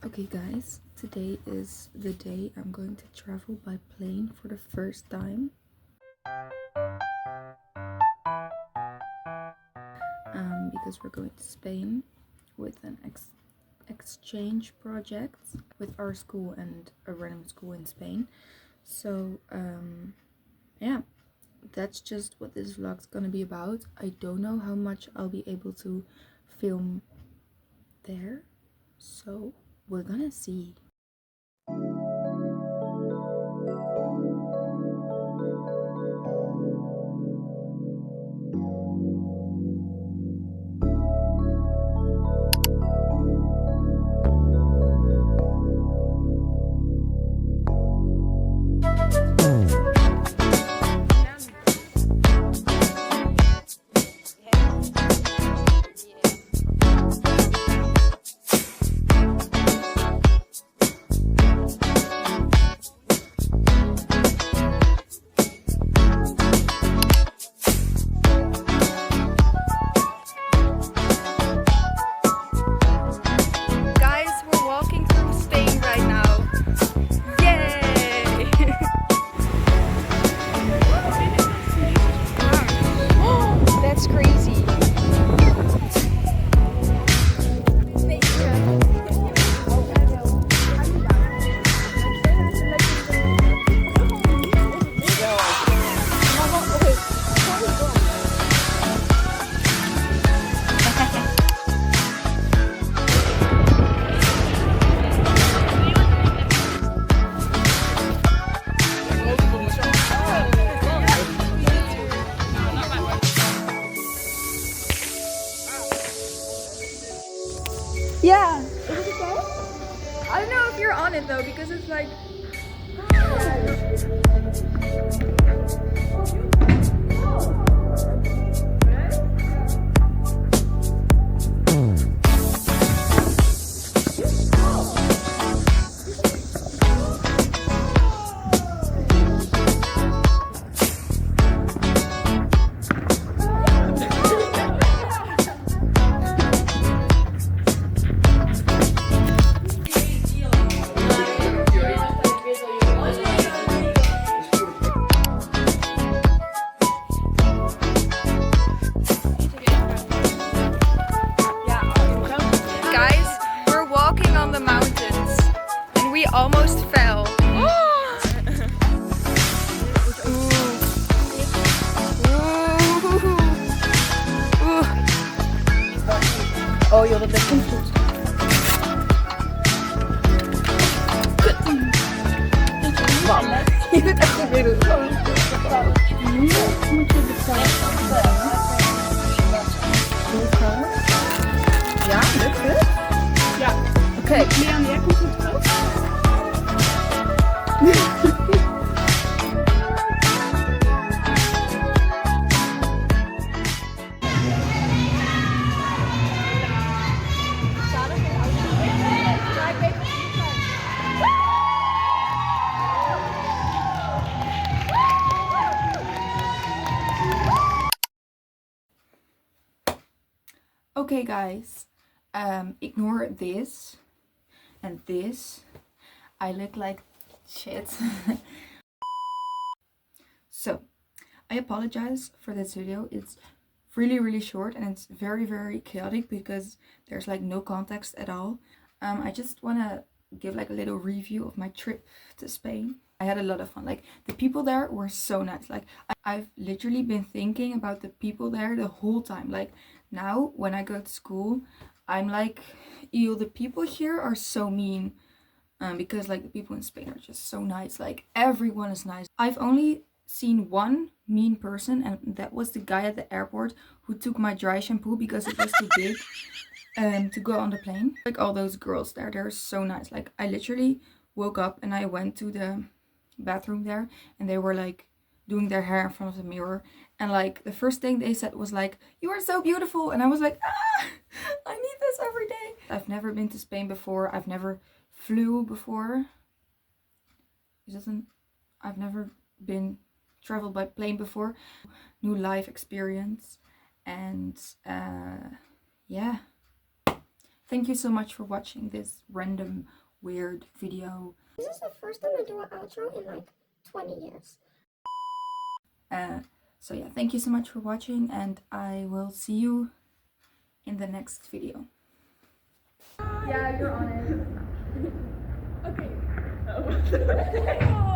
Okay guys, today is the day I'm going to travel by plane for the first time. Because we're going to Spain with an exchange project with our school and a random school in Spain. So yeah, that's just what this vlog's gonna be about. I don't know how much I'll be able to film there, so we're gonna see. Yeah. Is it okay? I don't know if you're on it though, because it's like. On the mountains and we almost fell. Oh joh, dat komt goed. Mam, je doet echt goed weer doen. Nu moet je betalen. Ja, lukt het? Ja. Oké. Liam, jij komt goed terug? Okay guys, ignore this and this. I look like shit. So I apologize for this video. It's really short and it's very chaotic because there's like no context at all. I just want to give like a little review of my trip to Spain. I had a lot of fun. Like the people there were so nice. Like I've literally been thinking about the people there the whole time. Like now when I go to school, I'm like, ew, the people here are so mean. Because like the people in Spain are just so nice. Like everyone is nice. I've only seen one mean person, and that was the guy at the airport who took my dry shampoo because it was too big to go on the plane. Like all those girls there, they're so nice. Like I literally woke up and I went to the bathroom there and they were like doing their hair in front of the mirror, and like the first thing they said was like, "You are so beautiful," and I was like, ah, I need this every day. I've never been to Spain before. I've never flew before. I've never been traveled by plane before. New life experience, and yeah, thank you so much for watching this random weird video. This is the first time I do an outro in like 20 years. So yeah, thank you so much for watching, and I will see you in the next video. Yeah, you're on it. Okay. Oh.